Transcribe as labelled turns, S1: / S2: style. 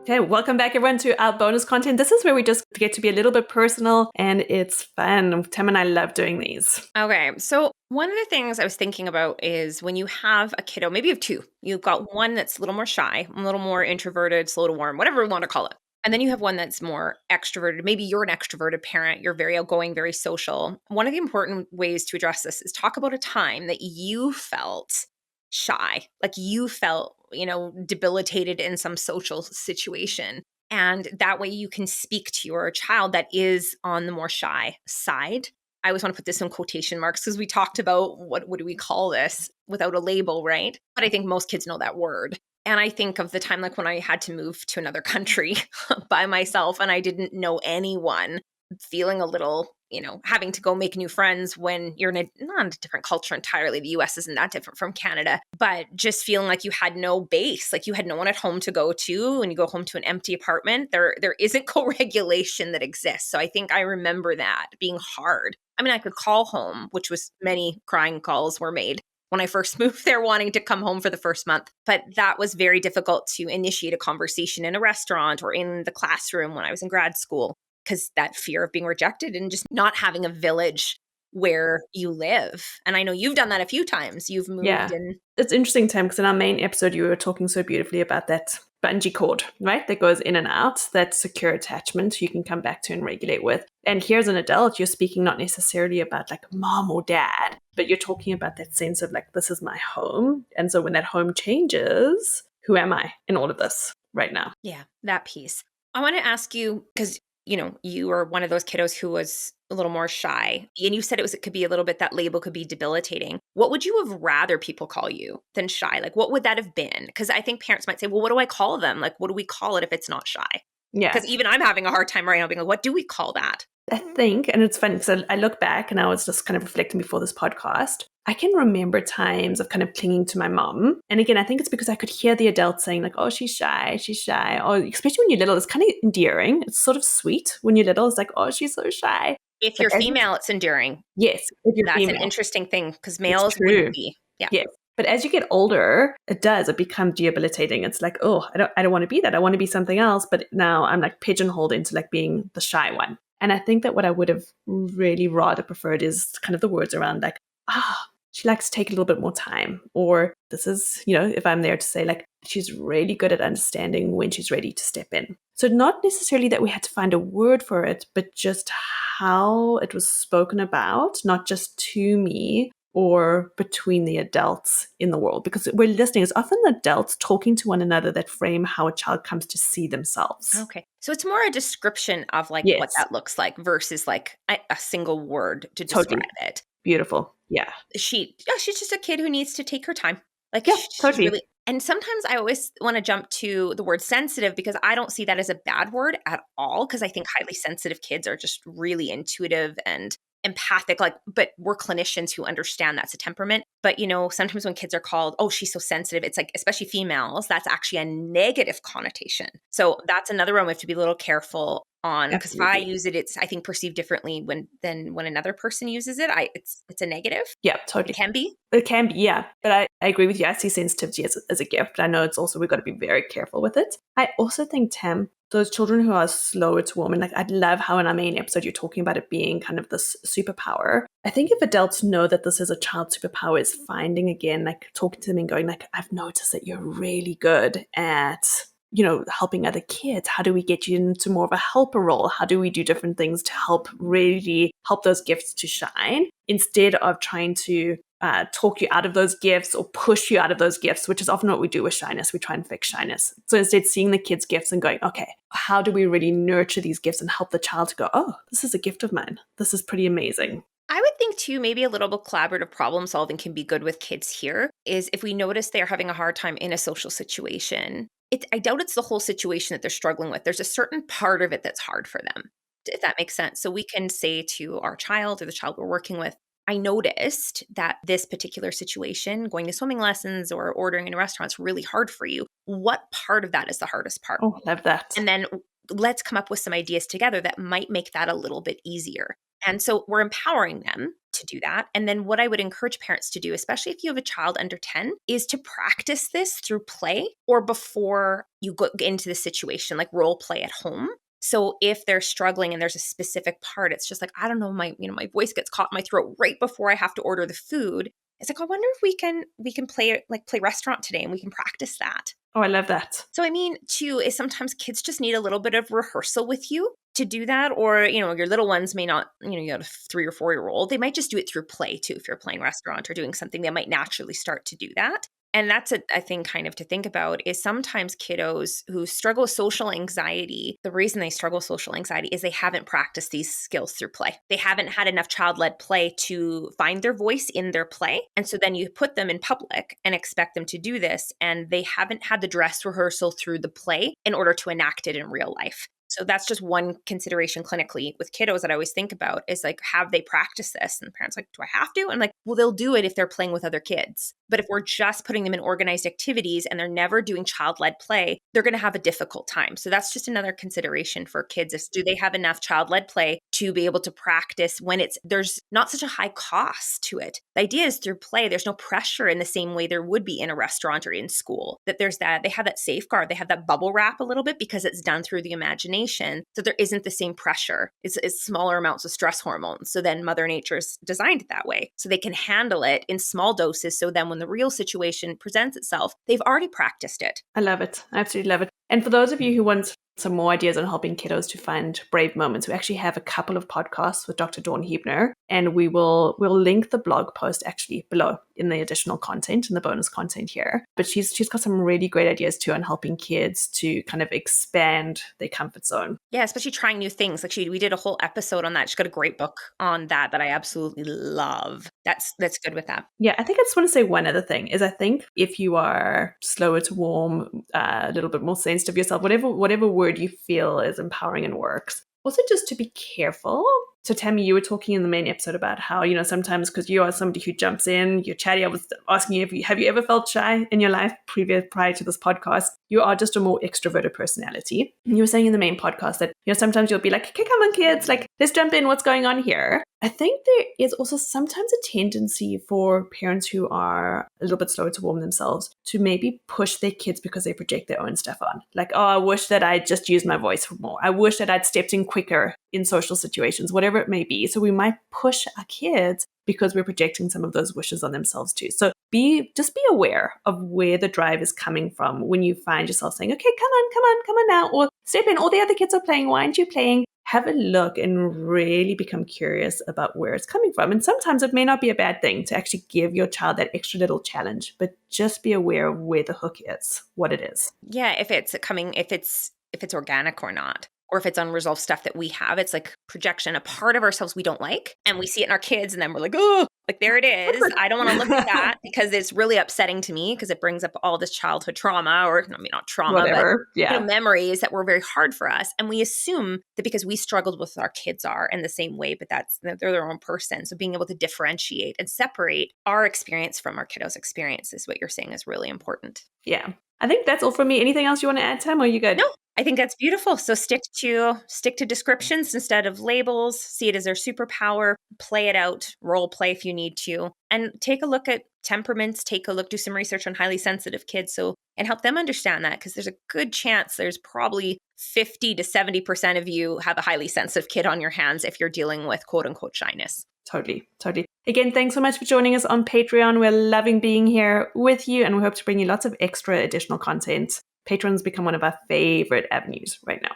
S1: Okay, welcome back everyone to our bonus content. This is where we just get to be a little bit personal and it's fun. Tam and I love doing these.
S2: Okay, so one of the things I was thinking about is when you have a kiddo, maybe you have two. You've got one that's a little more shy, a little more introverted, slow to warm, whatever we want to call it. And then you have one that's more extroverted. Maybe you're an extroverted parent, you're very outgoing, very social. One of the important ways to address this is talk about a time that you felt shy, like you felt, debilitated in some social situation. And that way you can speak to your child that is on the more shy side. I always want to put this in quotation marks because we talked about what do we call this without a label, right? But I think most kids know that word. And I think of the time like when I had to move to another country by myself and I didn't know anyone, feeling a little, having to go make new friends when you're in not a different culture entirely. The US isn't that different from Canada, but just feeling like you had no base, like you had no one at home to go to. When you go home to an empty apartment, there isn't co-regulation that exists. So I think I remember that being hard. I mean, I could call home, which was many crying calls were made when I first moved there, wanting to come home for the first month. But that was very difficult to initiate a conversation in a restaurant or in the classroom when I was in grad school, because that fear of being rejected and just not having a village where you live. And I know you've done that a few times. You've moved
S1: Yeah.
S2: in.
S1: It's interesting, Tam, because in our main episode, you were talking so beautifully about that bungee cord, right? That goes in and out, that secure attachment you can come back to and regulate with. And here as an adult, you're speaking not necessarily about like mom or dad, but you're talking about that sense of like, this is my home. And so when that home changes, who am I in all of this right now?
S2: Yeah, that piece. I want to ask you, because you were one of those kiddos who was a little more shy. And you said it could be a little bit, that label could be debilitating. What would you have rather people call you than shy? Like, what would that have been? Because I think parents might say, well, what do I call them? Like, what do we call it if it's not shy?
S1: Yeah.
S2: Because even I'm having a hard time right now being like, what do we call that?
S1: I think, and it's funny because I look back and I was just kind of reflecting before this podcast. I can remember times of kind of clinging to my mom. And again, I think it's because I could hear the adults saying like, oh, she's shy, she's shy. Or especially when you're little, it's kind of endearing. It's sort of sweet when you're little. It's like, oh, she's so shy.
S2: If
S1: But
S2: you're female, it's enduring.
S1: yes, if you're
S2: That's an
S1: female,
S2: interesting thing because
S1: it's
S2: males wouldn't
S1: true.
S2: be. Yeah.
S1: Yes. But as you get older, it becomes debilitating. It's like, oh, I don't want to be that. I want to be something else. But now I'm like pigeonholed into like being the shy one. And I think that what I would have really rather preferred is kind of the words around like, she likes to take a little bit more time. Or this is, if I'm there to say like, she's really good at understanding when she's ready to step in. So not necessarily that we had to find a word for it, but just how it was spoken about, not just to me, or between the adults in the world, because we're listening. It's often the adults talking to one another that frame how a child comes to see themselves.
S2: Okay. So it's more a description of like what
S1: Yes,
S2: that looks like versus like a single word to describe
S1: totally.
S2: it.
S1: Beautiful. Yeah.
S2: She's just a kid who needs to take her time. Like
S1: Yeah,
S2: she's
S1: totally.
S2: really, and sometimes I always want to jump to the word sensitive because I don't see that as a bad word at all. Because I think highly sensitive kids are just really intuitive and empathic, like, but we're clinicians who understand that's a temperament. But sometimes when kids are called, oh, she's so sensitive, it's like, especially females, that's actually a negative connotation. So that's another one we have to be a little careful on, because if I
S1: Absolutely.
S2: use it, it's, I think, perceived differently than when another person uses it. It's a negative.
S1: Yeah,
S2: It
S1: totally.
S2: can be.
S1: It can be, yeah. But I agree with you. I see sensitivity as a gift. But I know it's also, we've got to be very careful with it. I also think, Tam, those children who are slower to warm, and like, I'd love how in our main episode you're talking about it being kind of this superpower. I think if adults know that this is a child's superpower, is finding again, like talking to them and going like, I've noticed that you're really good at helping other kids. How do we get you into more of a helper role? How do we do different things to really help those gifts to shine, instead of trying to talk you out of those gifts or push you out of those gifts, which is often what we do with shyness. We try and fix shyness. So instead, seeing the kids' gifts and going, okay, how do we really nurture these gifts and help the child to go, oh, this is a gift of mine. This is pretty amazing.
S2: I would think too, maybe a little bit collaborative problem solving can be good with kids here, is if we notice they're having a hard time in a social situation. I doubt it's the whole situation that they're struggling with. There's a certain part of it that's hard for them, if that makes sense. So we can say to our child or the child we're working with, I noticed that this particular situation, going to swimming lessons or ordering in a restaurant, is really hard for you. What part of that is the hardest part?
S1: Oh, love that.
S2: And then let's come up with some ideas together that might make that a little bit easier. And so we're empowering them to do that. And then what I would encourage parents to do, especially if you have a child under 10, is to practice this through play or before you go into the situation, like role play at home. So if they're struggling and there's a specific part, it's just like, I don't know, my voice gets caught in my throat right before I have to order the food. It's like, I wonder if we can play restaurant today and we can practice that.
S1: Oh, I love that.
S2: So I mean, too, is sometimes kids just need a little bit of rehearsal with you to do that. Or, your little ones may not, you have a 3 or 4-year-old. They might just do it through play too. If you're playing restaurant or doing something, they might naturally start to do that. And that's a thing kind of to think about is sometimes kiddos who struggle with social anxiety, the reason they struggle with social anxiety is they haven't practiced these skills through play. They haven't had enough child-led play to find their voice in their play. And so then you put them in public and expect them to do this, and they haven't had the dress rehearsal through the play in order to enact it in real life. So that's just one consideration clinically with kiddos that I always think about is like, have they practiced this? And the parents like, do I have to? And like, well, they'll do it if they're playing with other kids. But if we're just putting them in organized activities and they're never doing child-led play, they're going to have a difficult time. So that's just another consideration for kids is do they have enough child-led play to be able to practice when there's not such a high cost to it. The idea is through play, there's no pressure in the same way there would be in a restaurant or in school, that they have that safeguard, they have that bubble wrap a little bit because it's done through the imagination. So there isn't the same pressure. It's smaller amounts of stress hormones. So then Mother Nature's designed it that way. So they can handle it in small doses. So then when the real situation presents itself, they've already practiced it.
S1: I love it. I absolutely love it. And for those of you who want some more ideas on helping kiddos to find brave moments, we actually have a couple of podcasts with Dr. Dawn Hebner, and we'll link the blog post actually below in the additional content and the bonus content here. But she's got some really great ideas too on helping kids to kind of expand their comfort zone.
S2: Yeah, especially trying new things. Like we did a whole episode on that. She's got a great book on that I absolutely love. That's good with that.
S1: Yeah, I think I just want to say one other thing is I think if you are slower to warm, a little bit more sensitive yourself, whatever word you feel is empowering and works, also just to be careful. So Tammy, you were talking in the main episode about how, sometimes because you are somebody who jumps in, you're chatty. I was asking you, have you ever felt shy in your life prior to this podcast? You are just a more extroverted personality. And you were saying in the main podcast that, sometimes you'll be like, okay, come on kids, like let's jump in. What's going on here? I think there is also sometimes a tendency for parents who are a little bit slower to warm themselves to maybe push their kids because they project their own stuff on. Like, oh, I wish that I just used my voice more. I wish that I'd stepped in quicker in social situations, whatever it may be. So we might push our kids because we're projecting some of those wishes on themselves too. So just be aware of where the drive is coming from when you find yourself saying, okay, come on now, or step in, all the other kids are playing, why aren't you playing? Have a look and really become curious about where it's coming from. And sometimes it may not be a bad thing to actually give your child that extra little challenge, but just be aware of where the hook is, what it is.
S2: Yeah, if it's organic or not. Or if it's unresolved stuff that we have, it's like projection, a part of ourselves we don't like. And we see it in our kids and then we're like, oh, like there it is. I don't want to look at that because it's really upsetting to me because it brings up all this childhood trauma not trauma,
S1: whatever.
S2: But
S1: yeah.
S2: Memories that were very hard for us. And we assume that because we struggled with our kids are in the same way, but they're their own person. So being able to differentiate and separate our experience from our kiddos' experience is what you're saying is really important.
S1: Yeah. I think that's all from me. Anything else you want to add, Tam? Or are you good?
S2: No, I think that's beautiful. So stick to descriptions instead of labels. See it as their superpower. Play it out. Role play if you need to, and take a look at temperaments. Do some research on highly sensitive kids. And help them understand that because there's a good chance there's probably 50 to 70% of you have a highly sensitive kid on your hands if you're dealing with quote unquote shyness.
S1: Totally. Again, thanks so much for joining us on Patreon. We're loving being here with you, and we hope to bring you lots of extra additional content. Patrons become one of our favorite avenues right now.